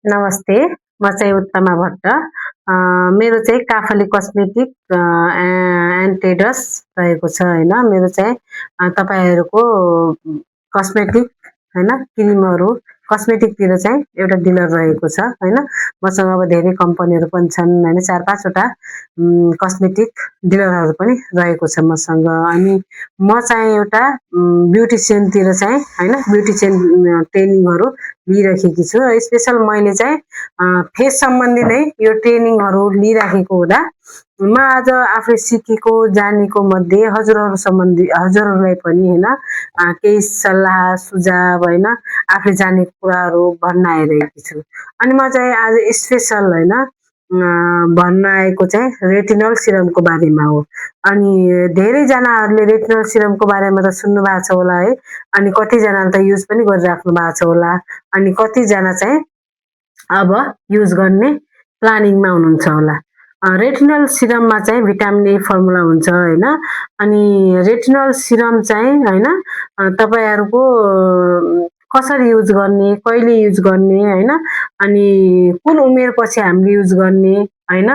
नमस्ते, म चाहिँ उत्तमा भट्ट। मेरो चाहिँ काफली कस्मेटिक एन्टेडस रहेको छ होइन। मेरो चाहिँ तपाईँहरूको कस्मेटिक होइन, क्रिमहरू कस्मेटिकतिर चाहिँ एउटा डिलर रहेको छ होइन। मसँग अब धेरै कम्पनीहरू पनि छन् होइन, 4-5 वटा कस्मेटिक डिलरहरू पनि रहेको छ मसँग। अनि म चाहिँ एउटा ब्युटिसियनतिर चाहिँ होइन, ब्युटिसियन ट्रेनिङहरू लिइराखेकी छु र स्पेसल मैले चाहिँ फेस सम्बन्धी नै यो ट्रेनिङहरू लिइराखेको हुँदा म आज आफूले सिकेको जानेको मध्ये हजुरहरूलाई पनि होइन केही सल्लाह सुझाव होइन आफूले जानेको कुराहरू भन्न आइरहेकी छु। अनि म चाहिँ आज स्पेसल होइन भन्न आएको चाहिँ रेटिनल सिरमको बारेमा हो। अनि धेरैजनाहरूले रेटिनल सिरमको बारेमा त सुन्नु भएको छ होला है। अनि कतिजनाले त युज पनि गरिराख्नु भएको छ होला। अनि कतिजना चाहिँ अब युज गर्ने प्लानिङमा हुनुहुन्छ होला। रेटिनल सिरममा चाहिँ भिटामिन ए फर्मुला हुन्छ होइन। अनि रेटिनल सिरम चाहिँ होइन तपाईँहरूको कसरी युज गर्ने, कहिले युज गर्ने होइन, अनि कुन उमेरपछि हामीले युज गर्ने होइन,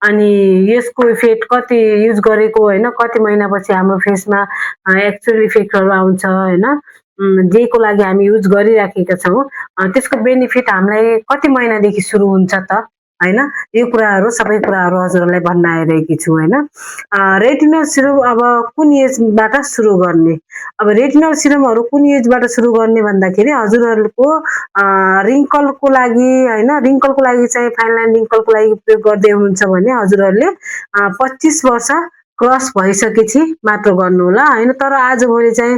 अनि यसको इफेक्ट कति युज गरेको होइन कति महिनापछि हाम्रो फेसमा एक्चुअल इफेक्टहरू आउँछ होइन। जेको लागि हामी युज गरिराखेका छौँ त्यसको बेनिफिट हामीलाई कति महिनादेखि सुरु हुन्छ त होइन। यो कुराहरू सबै कुराहरू हजुरहरूलाई भन्न आइरहेकी छु होइन। रेटिनल सिरम अब कुन एजबाट सुरु गर्ने, अब रेटिनल सिरमहरू कुन एजबाट सुरु गर्ने भन्दाखेरि हजुरहरूको रिङ्कलको लागि होइन, रिङ्कलको लागि चाहिँ फाइन लाइन रिङ्कलको लागि प्रयोग गर्दै हुनुहुन्छ भने हजुरहरूले 25 वर्ष क्रस भइसकेपछि मात्र गर्नु होला होइन। तर आजभोलि चाहिँ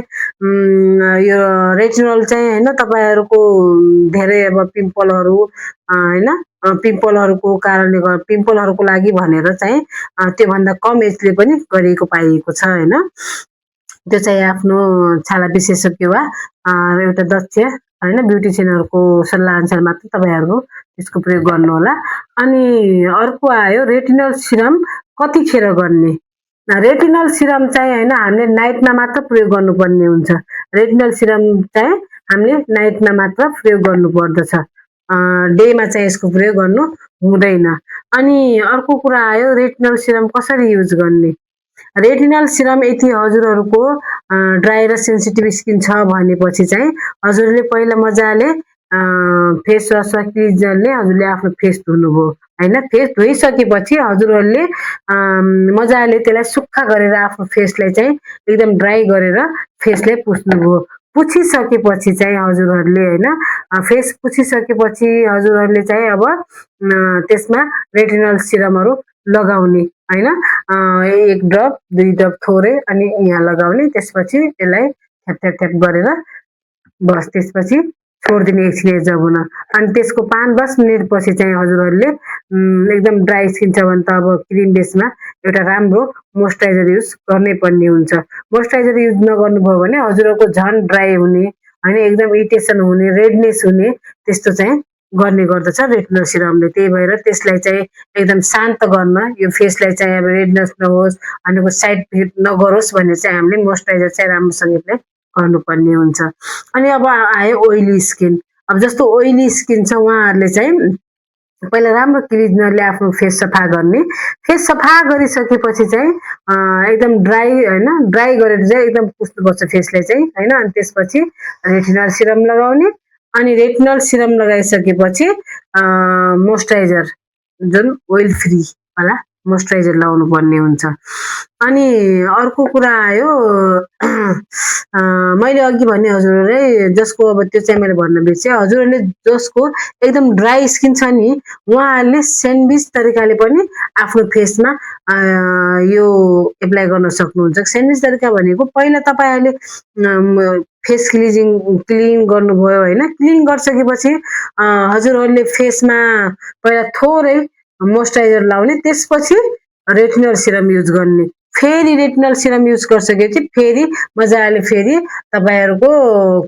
यो रेटिनल चाहिँ होइन तपाईँहरूको धेरै अब पिम्पलहरू होइन, पिम्पलहरूको कारणले गर्दा पिम्पलहरूको लागि भनेर चाहिँ त्योभन्दा कम एजले पनि गरिएको पाइएको छ होइन। त्यो चाहिँ आफ्नो छाला विशेषज्ञ वा एउटा दक्ष होइन ब्युटिसियनहरूको सल्लाह अनुसार मात्र तपाईँहरू त्यसको प्रयोग गर्नुहोला। अनि अर्को आयो रेटिनल सिरम कतिखेर गर्ने। रेटिनल सिरम चाहिँ होइन हामीले नाइटमा मात्र प्रयोग गर्नुपर्ने हुन्छ। रेटिनल सिरम चाहिँ हामीले नाइटमा मात्र प्रयोग गर्नुपर्दछ, डेमा चाहिँ यसको प्रयोग गर्नु हुँदैन। अनि अर्को कुरा आयो रेटिनल सिरम कसरी युज गर्ने। रेटिनल सिरम यदि हजुरहरूको ड्राई र सेन्सिटिभ स्किन छ भनेपछि चाहिँ हजुरले पहिला मजाले फेस वास वा क्लिन्जरले हजुरले आफ्नो फेस धुनुभयो होइन। फेस धोइसकेपछि हजुरहरूले मजाले त्यसलाई सुक्खा गरेर आफ्नो फेसलाई चाहिँ एकदम ड्राई गरेर फेसलाई पुस्नुभयो। पुछिसकेपछि चाहिँ हजुरहरूले होइन फेस पुछिसकेपछि हजुरहरूले चाहिँ अब त्यसमा रेटिनल सिरमहरू लगाउने होइन। 1 ड्रप 2 ड्रप थोरै अनि यहाँ लगाउने, त्यसपछि यसलाई थ्याप थ्याप थ्याप गरेर बस त्यसपछि छोडिदिने एकछिन एब्जर्ब हुन। अनि त्यसको 5-10 मिनटपछि चाहिँ हजुरहरूले एकदम ड्राई स्किन छ भने त अब क्रिम बेसमा एउटा राम्रो मोइस्चराइजर युज गर्नै पर्ने हुन्छ। मोइस्चराइजर युज नगर्नुभयो भने हजुरहरूको झन् ड्राई हुने होइन, एकदम इरिटेसन हुने, रेडनेस हुने त्यस्तो चाहिँ गर्ने गर्दछ रेटिनल सिरमले। त्यही भएर त्यसलाई चाहिँ एकदम शान्त गर्न, यो फेसलाई चाहिँ अब रेडनेस नहोस् अनि साइड इफेक्ट नगरोस् भनेर चाहिँ हामीले मोइस्चराइजर चाहिँ राम्रोसँगले गर्नुपर्ने हुन्छ। अनि अब आयो ओइली स्किन। अब जस्तो ओइली स्किन छ उहाँहरूले चाहिँ पहिला राम्रो क्लिनरले आफ्नो फेस सफा गर्ने। फेस सफा गरिसकेपछि चाहिँ एकदम ड्राई होइन, ड्राई गरेर चाहिँ एकदम पुस्नुपर्छ फेसलाई चाहिँ होइन। अनि त्यसपछि रेटिनल सिरम लगाउने। अनि रेटिनल सिरम लगाइसकेपछि मोइस्चराइजर जुन ओइल फ्री वाला मोइस्चराइजर लगाउनु पर्ने हुन्छ। अनि अर्को कुरा आयो मैले अघि भने हजुरहरूलाई जसको अब त्यो चाहिँ मैले भन्न बिर्सेँ, हजुरहरूले जसको एकदम ड्राई स्किन छ नि उहाँहरूले स्यान्डविच तरिकाले पनि आफ्नो फेसमा यो एप्लाई गर्न सक्नुहुन्छ। स्यान्डविच तरिका भनेको पहिला तपाईँहरूले फेस क्लिन गर्नुभयो होइन। क्लिन गरिसकेपछि हजुरहरूले फेसमा पहिला थोरै मोइस्चराइजर लाउने, त्यसपछि रेटिनल सिरम युज गर्ने। फेरि रेटिनल सिरम युज गरिसकेपछि फेरि मजाले फेरि तपाईँहरूको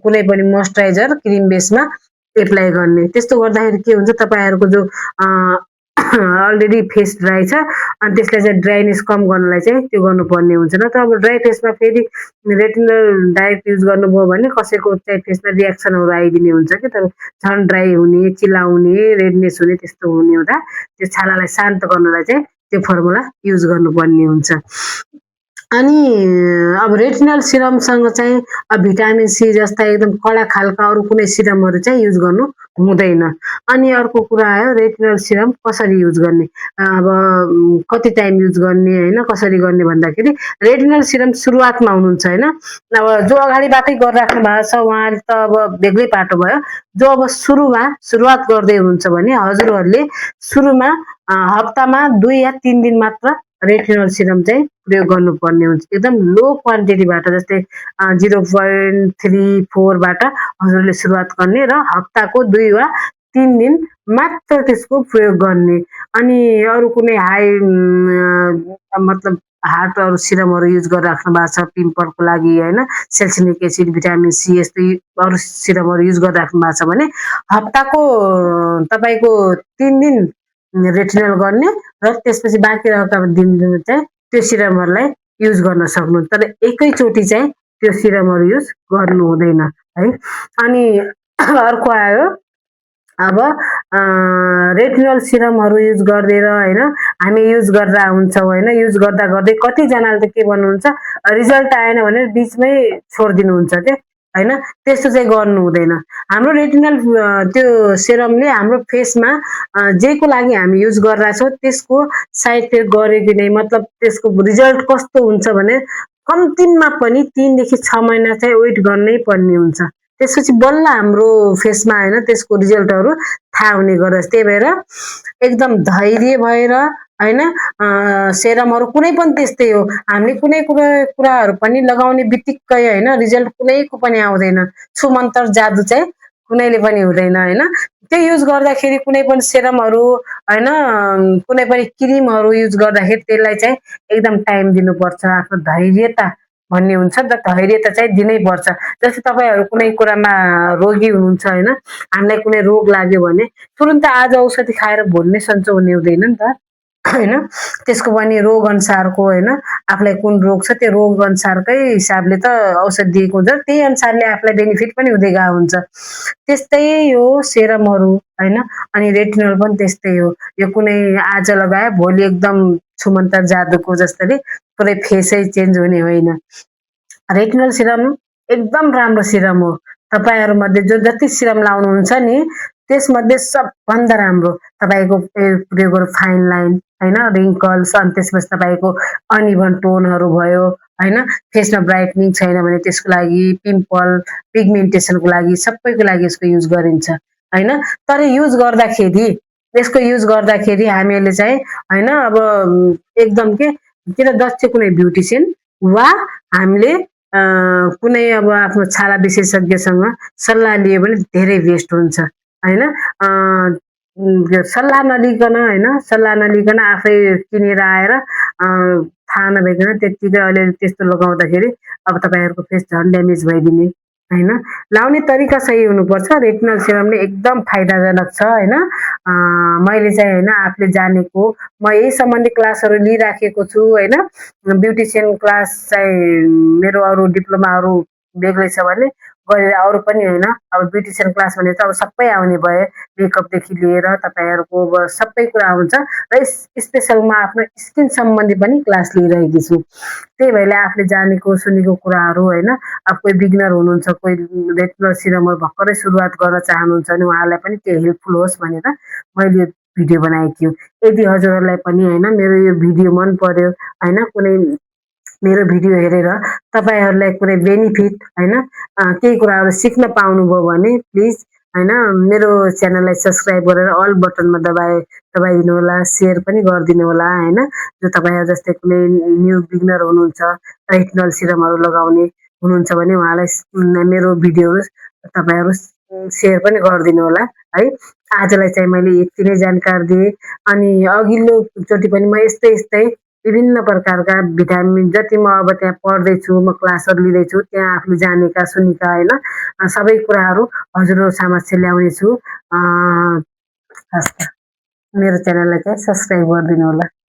कुनै पनि मोइस्चराइजर क्रिम बेसमा एप्लाई गर्ने। त्यस्तो गर्दाखेरि के हुन्छ तपाईँहरूको जो अलरेडी फेस ड्राई छ अनि त्यसलाई चाहिँ ड्राइनेस कम गर्नलाई चाहिँ त्यो गर्नुपर्ने हुन्छ। नत्र अब ड्राई फेसमा फेरि रेटिनल डाइरेक्ट युज गर्नुभयो भने कसैको चाहिँ फेसमा रियाक्सनहरू आइदिने हुन्छ कि त झन् ड्राई हुने, चिलाउने, रेडनेस हुने त्यस्तो हुने हुँदा त्यो छालालाई शान्त गर्नलाई चाहिँ त्यो फर्मुला युज गर्नुपर्ने हुन्छ। अनि अब रेटिनल सिरमसँग चाहिँ भिटामिन सी जस्ता एकदम कडा खालका अरू कुनै सिरमहरू चाहिँ युज गर्नु हुँदैन। अनि अर्को कुरा आयो रेटिनल सिरम कसरी युज गर्ने, अब कति टाइम युज गर्ने होइन, कसरी गर्ने भन्दाखेरि रेटिनल सिरम सुरुवातमा हुनुहुन्छ होइन, अब जो अगाडिबाटै गरिराख्नु भएको छ उहाँले त अब बेग्लै पाटो भयो। जो अब सुरुवात गर्दै हुनुहुन्छ भने हजुरहरूले सुरुमा हप्तामा 2 या 3 दिन मात्र रेटिनल सिरम चाहिँ प्रयोग गर्नुपर्ने हुन्छ। एकदम लो क्वान्टिटीबाट जस्तै 0.34बाट हजुरले सुरुवात गर्ने र हप्ताको 2 वा 3 दिन मात्र त्यसको प्रयोग गर्ने। अनि अरू कुनै हाई मतलब हार्टहरू सिरमहरू युज गरिराख्नु भएको छ पिम्पलको लागि होइन, सेल्सिनिक एसिड, भिटामिन सी यस्तै अरू सिरमहरू युज गरिराख्नु भएको छ भने हप्ताको तपाईँको 3 दिन रेटिनल गर्ने र त्यसपछि बाँकी रहेका दिन चाहिँ त्यो सिरमहरूलाई युज गर्न सक्नुहुन्छ। तर एकैचोटि चाहिँ त्यो सिरमहरू युज गर्नु हुँदैन है। अनि अर्को आयो अब रेटिनल सिरमहरू युज गरिदिएर होइन हामी युज गरेर हुन्छौँ होइन, युज गर्दा गर्दै कतिजनाले त के भन्नुहुन्छ रिजल्ट आएन भने बिचमै छोडिदिनुहुन्छ के होइन, त्यस्तो चाहिँ गर्नु हुँदैन। हाम्रो रेटिनल त्यो सिरमले हाम्रो फेसमा जेको लागि हामी युज गरिरहेछौँ त्यसको साइड इफेक्ट गरेको नै, मतलब त्यसको रिजल्ट कस्तो हुन्छ भने कम्तीमा पनि 3 देखि 6 महिना चाहिँ वेट गर्नै पर्ने हुन्छ। त्यसपछि बल्ल हाम्रो फेसमा होइन त्यसको रिजल्टहरू थाहा हुने गर्दछ। त्यही भएर एकदम धैर्य भएर होइन सेरमहरू कुनै पनि त्यस्तै हो, हामीले कुनै कुराहरू पनि लगाउने बित्तिकै होइन रिजल्ट कुनैको पनि आउँदैन। छुमन्तर जादु चाहिँ कुनैले पनि हुँदैन होइन। त्यो युज गर्दाखेरि कुनै पनि सेरमहरू होइन कुनै पनि क्रिमहरू युज गर्दाखेरि त्यसलाई चाहिँ एकदम टाइम दिनुपर्छ। आफ्नो धैर्यता भन्ने हुन्छ नि त, धैर्यता चाहिँ दिनै पर्छ। जस्तै तपाईँहरू कुनै कुरामा रोगी हुनुहुन्छ होइन, हामीलाई कुनै रोग लाग्यो भने तुरुन्त आज औषधि खाएर भोलि नै सन्चो हुने हुँदैन नि त होइन। त्यसको पनि रोग अनुसारको होइन, आफूलाई कुन रोग छ त्यो रोग अनुसारकै हिसाबले त औषधि दिएको हुन्छ, त्यही अनुसारले आफूलाई बेनिफिट पनि हुँदै गएको हुन्छ। त्यस्तै हो सेरमहरू होइन, अनि रेटिनल पनि त्यस्तै हो। यो कुनै आज लगायो भोलि एकदम छुमन्तर जादुको जस्तै पुरै फेसै चेन्ज हुने होइन। रेटिनल सिरम एकदम राम्रो सिरम हो। तपाईँहरूमध्ये जो जति सिरम लाउनुहुन्छ नि त्यसमध्ये सबभन्दा राम्रो तपाईँको प्रयोग गर्नु फाइन लाइन होइन, रिङ्कल्स, अनि त्यसपछि तपाईँको अनइभन टोनहरू भयो होइन, फेसमा ब्राइटनिङ छैन भने त्यसको लागि, पिम्पल पिगमेन्टेसनको लागि, सबैको लागि यसको युज गरिन्छ होइन। तर युज गर्दाखेरि हामीहरूले चाहिँ होइन अब एकदम के दक्ष कुनै ब्युटिसियन वा हामीले कुनै अब आफ्नो छाला विशेषज्ञसँग सल्लाह लियो भने धेरै बेस्ट हुन्छ होइन। सल्लाह नलिकन आफै किनेर आएर थाहा नभइकन त्यत्तिकै अलिअलि त्यस्तो लगाउँदाखेरि अब तपाईँहरूको फेस झन् ड्यामेज भइदिने होइन। लाउने तरिका सही हुनुपर्छ। रेटिनल सिरमले एकदम फाइदाजनक छ होइन। मैले चाहिँ होइन आफूले जानेको म यही सम्बन्धी क्लासहरू लिइराखेको छु होइन। ब्युटिसियन क्लास चाहिँ मेरो अरू डिप्लोमाहरू बेग्लै छ भने गरेर अरू पनि होइन, अब ब्युटिसियन क्लास भने त अब सबै आउने भयो, मेकअपदेखि लिएर तपाईँहरूको अब सबै कुरा आउँछ र स्पेसल म आफ्नो स्किन सम्बन्धी पनि क्लास लिइरहेकी छु। त्यही भएर आफूले जानेको सुनेको कुराहरू होइन, अब कोही बिगिनर हुनुहुन्छ, कोही रेटिनल सिरमहरू भर्खरै सुरुवात गर्न चाहनुहुन्छ भने उहाँहरूलाई पनि त्यो हेल्पफुल होस् भनेर मैले भिडियो बनाएकी हुँ। यदि हजुरहरूलाई पनि होइन मेरो यो भिडियो मन पर्यो होइन, कुनै मेरो भिडियो हेरेर तपाईँहरूलाई कुनै बेनिफिट होइन केही कुराहरू सिक्न पाउनुभयो भने प्लिज होइन मेरो च्यानललाई सब्सक्राइब गरेर अल बटनमा दबाइदिनु होला, सेयर पनि गरिदिनु होला होइन। जो तपाईँहरू जस्तै कुनै न्यू बिगिनर हुनुहुन्छ, रेटिनल सिरमहरू लगाउने हुनुहुन्छ भने उहाँलाई मेरो भिडियोहरू तपाईँहरू सेयर पनि गरिदिनु होला है। आजलाई चाहिँ मैले यति नै जानकारी दिएँ। अनि अघिल्लोचोटि पनि म यस्तै विभिन्न प्रकारका भिटामिन जति म अब त्यहाँ पढ्दैछु, म क्लासहरू लिँदैछु, त्यहाँ आफूले जानेका सुनेका होइन सबै कुराहरू हजुरहरू समक्ष ल्याउनेछु। हस् त। मेरो च्यानललाई चाहिँ सब्स्क्राइब गरिदिनु होला।